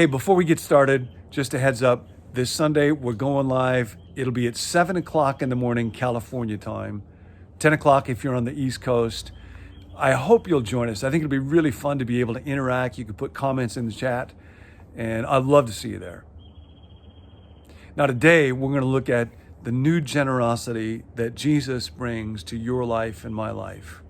Hey, before we get started, just a heads up, this Sunday we're going live. It'll be at 7 o'clock in the morning, California time, 10 o'clock if you're on the East Coast. I hope you'll join us. I think it'll be really fun to be able to interact. You can put comments in the chat, and I'd love to see you there. Now today, we're going to look at the new generosity that Jesus brings to your life and my life.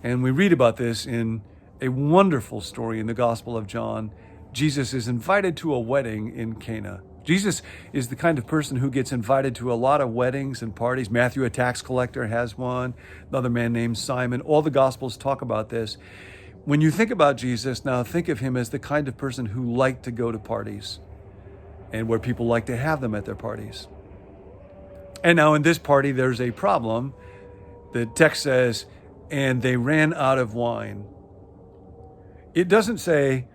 And we read about this in a wonderful story in the Gospel of John. Jesus is invited to a wedding in Cana. Jesus is the kind of person who gets invited to a lot of weddings and parties. Matthew, a tax collector, has one. Another man named Simon. All the Gospels talk about this. When you think about Jesus, now think of him as the kind of person who liked to go to parties and where people like to have them at their parties. And now in this party, there's a problem. The text says, and they ran out of wine. It doesn't say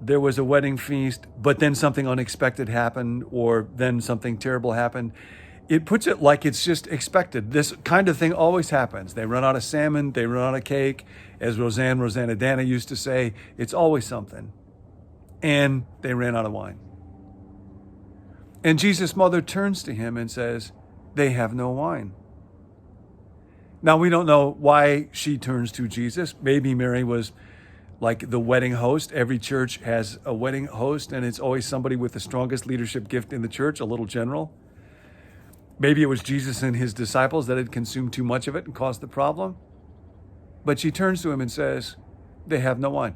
there was a wedding feast, but then something unexpected happened, or then something terrible happened. It puts it like it's just expected. This kind of thing always happens. They run out of salmon, they run out of cake. As Rosanna Dana used to say, it's always something. And they ran out of wine. And Jesus' mother turns to him and says, they have no wine. Now, we don't know why she turns to Jesus. Maybe Mary was like the wedding host. Every church has a wedding host, and it's always somebody with the strongest leadership gift in the church, a little general. Maybe it was Jesus and his disciples that had consumed too much of it and caused the problem. But she turns to him and says, they have no wine.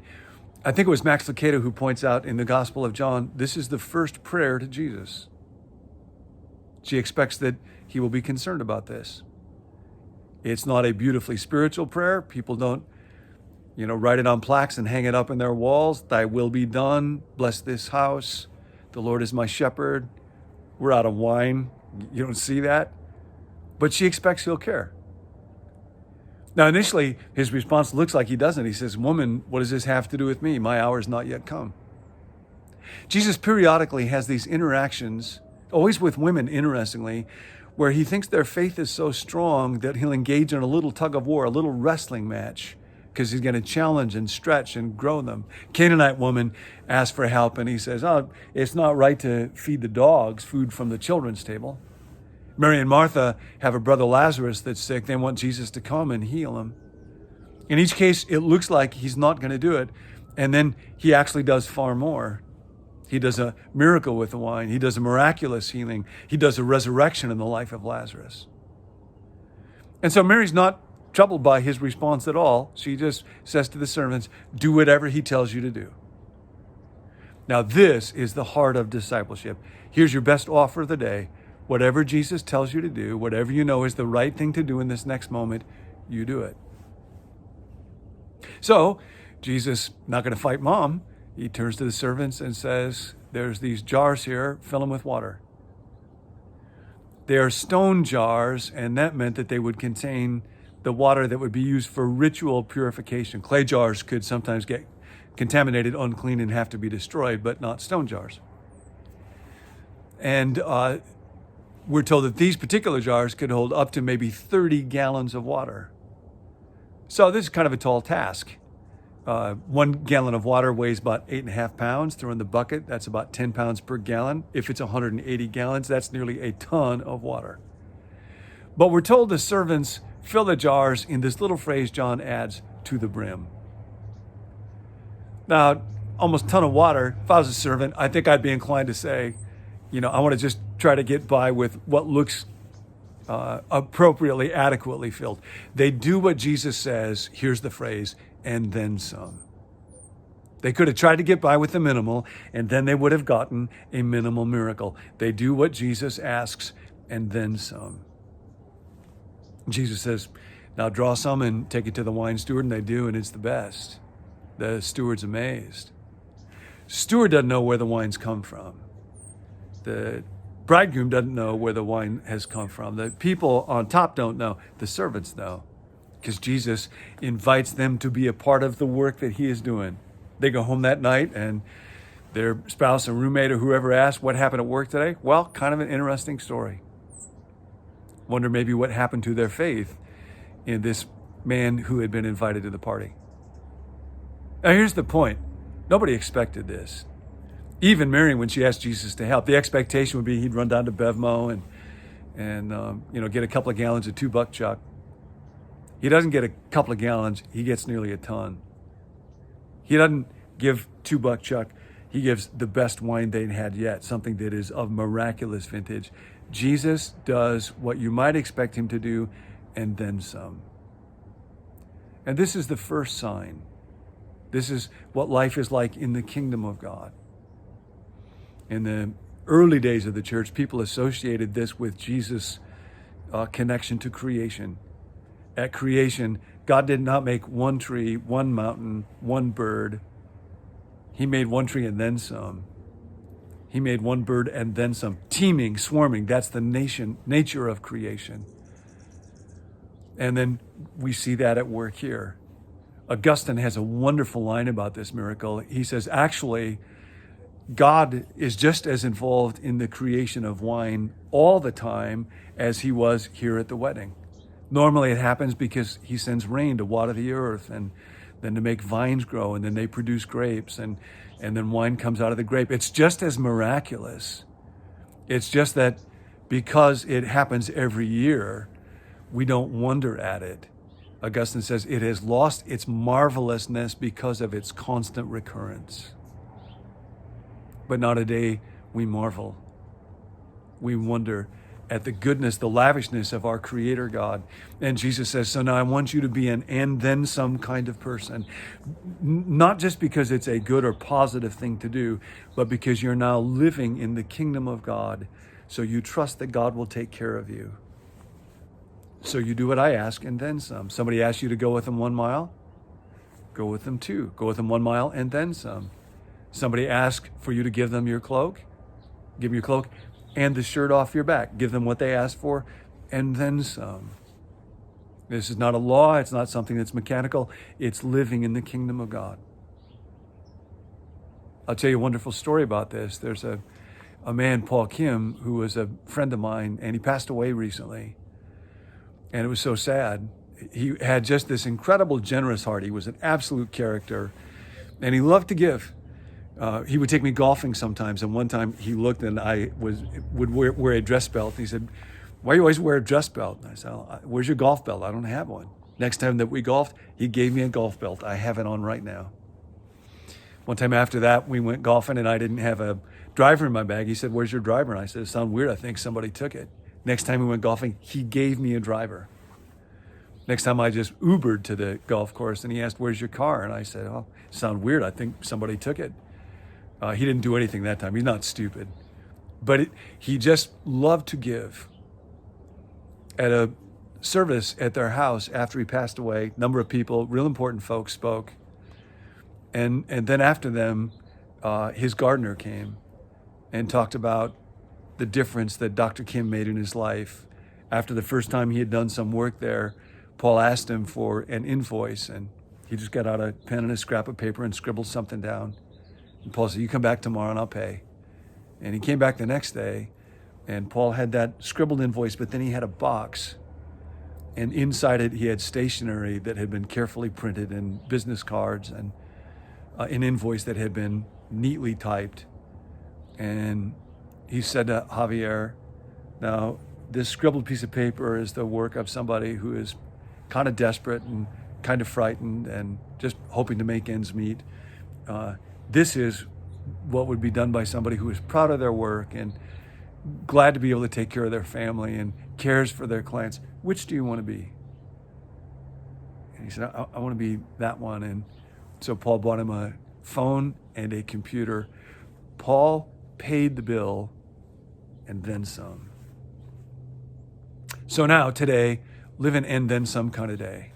I think it was Max Lucado who points out in the Gospel of John, this is the first prayer to Jesus. She expects that he will be concerned about this. It's not a beautifully spiritual prayer. People don't write it on plaques and hang it up in their walls. Thy will be done. Bless this house. The Lord is my shepherd. We're out of wine. You don't see that. But she expects he'll care. Now, initially, his response looks like he doesn't. He says, woman, what does this have to do with me? My hour is not yet come. Jesus periodically has these interactions, always with women, interestingly, where he thinks their faith is so strong that he'll engage in a little tug of war, a little wrestling match, because he's going to challenge and stretch and grow them. Canaanite woman asks for help, and he says, it's not right to feed the dogs food from the children's table. Mary and Martha have a brother Lazarus that's sick. They want Jesus to come and heal him. In each case, it looks like he's not going to do it, and then he actually does far more. He does a miracle with the wine. He does a miraculous healing. He does a resurrection in the life of Lazarus. And so Mary's not troubled by his response at all. She just says to the servants, do whatever he tells you to do. Now, this is the heart of discipleship. Here's your best offer of the day. Whatever Jesus tells you to do, whatever you know is the right thing to do in this next moment, you do it. So, Jesus, not going to fight mom. He turns to the servants and says, there's these jars here, fill them with water. They are stone jars, and that meant that they would contain the water that would be used for ritual purification. Clay jars could sometimes get contaminated, unclean, and have to be destroyed, but not stone jars. And we're told that these particular jars could hold up to maybe 30 gallons of water. So this is kind of a tall task. 1 gallon of water weighs about 8.5 pounds. Throw in the bucket, that's about 10 pounds per gallon. If it's 180 gallons, that's nearly a ton of water. But we're told the servants fill the jars in this little phrase John adds, to the brim. Now, almost a ton of water. If I was a servant, I think I'd be inclined to say, I want to just try to get by with what looks appropriately, adequately filled. They do what Jesus says, here's the phrase, and then some. They could have tried to get by with the minimal, and then they would have gotten a minimal miracle. They do what Jesus asks, and then some. Jesus says, now draw some and take it to the wine steward, and they do, and it's the best. The steward's amazed. Steward doesn't know where the wine's come from. The bridegroom doesn't know where the wine has come from. The people on top don't know. The servants know, because Jesus invites them to be a part of the work that he is doing. They go home that night, and their spouse or roommate or whoever asks, what happened at work today? Well, kind of an interesting story. Wonder maybe what happened to their faith in this man who had been invited to the party. Now, here's the point. Nobody expected this. Even Mary, when she asked Jesus to help, the expectation would be he'd run down to Bevmo and get a couple of gallons of $2 chuck. He doesn't get a couple of gallons, he gets nearly a ton. He doesn't give $2 chuck, he gives the best wine they'd had yet, something that is of miraculous vintage. Jesus does what you might expect him to do, and then some. And this is the first sign. This is what life is like in the kingdom of God. In the early days of the church, people associated this with Jesus' connection to creation. At creation, God did not make one tree, one mountain, one bird. He made one tree and then some. He made one bird and then some. Teeming, swarming, that's the nature of creation. And then we see that at work here. Augustine has a wonderful line about this miracle. He says, actually, God is just as involved in the creation of wine all the time as he was here at the wedding. Normally it happens because he sends rain to water the earth and then to make vines grow, and then they produce grapes, and then wine comes out of the grape. It's just as miraculous. It's just that because it happens every year, we don't wonder at it. Augustine says it has lost its marvelousness because of its constant recurrence. But not a day we marvel. We wonder at the goodness, the lavishness of our Creator God. And Jesus says, so now I want you to be an and then some kind of person. Not just because it's a good or positive thing to do, but because you're now living in the kingdom of God. So you trust that God will take care of you. So you do what I ask and then some. Somebody asks you to go with them 1 mile, go with them 2. Go with them 1 mile and then some. Somebody asks for you to give them your cloak, give them your cloak and the shirt off your back. Give them what they asked for and then some. This is not a law. It's not something that's mechanical. It's living in the kingdom of God. I'll tell you a wonderful story about this. There's a man, Paul Kim, who was a friend of mine, and he passed away recently. And it was so sad. He had just this incredible generous heart. He was an absolute character, and he loved to give. He would take me golfing sometimes, and one time he looked and I would wear a dress belt. He said, why do you always wear a dress belt? And I said, where's your golf belt? I don't have one. Next time that we golfed, he gave me a golf belt. I have it on right now. One time after that, we went golfing and I didn't have a driver in my bag. He said, where's your driver? And I said, it sounds weird. I think somebody took it. Next time we went golfing, he gave me a driver. Next time I just Ubered to the golf course and he asked, where's your car? And I said, oh, it sounds weird. I think somebody took it. He didn't do anything that time. He's not stupid. But he just loved to give. At a service at their house after he passed away, a number of people, real important folks, spoke. And then after them, his gardener came and talked about the difference that Dr. Kim made in his life. After the first time he had done some work there, Paul asked him for an invoice, and he just got out a pen and a scrap of paper and scribbled something down. And Paul said, you come back tomorrow and I'll pay. And he came back the next day, and Paul had that scribbled invoice, but then he had a box. And inside it, he had stationery that had been carefully printed and business cards and an invoice that had been neatly typed. And he said to Javier, now, this scribbled piece of paper is the work of somebody who is kind of desperate and kind of frightened and just hoping to make ends meet. This is what would be done by somebody who is proud of their work and glad to be able to take care of their family and cares for their clients. Which do you want to be? And he said, I want to be that one. And so Paul bought him a phone and a computer. Paul paid the bill and then some. So now, today, live an and then some kind of day.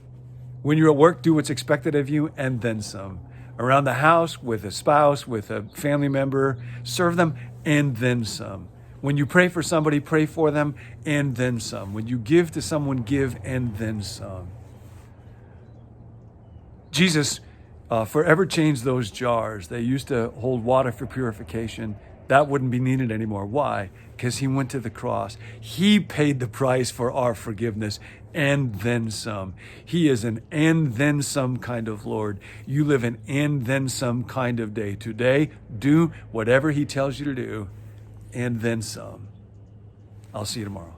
When you're at work, do what's expected of you and then some. Around the house, with a spouse, with a family member, serve them and then some. When you pray for somebody, pray for them and then some. When you give to someone, give and then some. Jesus forever changed those jars. They used to hold water for purification. That wouldn't be needed anymore. Why? Because he went to the cross. He paid the price for our forgiveness and then some. He is an and then some kind of Lord. You live an and then some kind of day. Today, do whatever he tells you to do and then some. I'll see you tomorrow.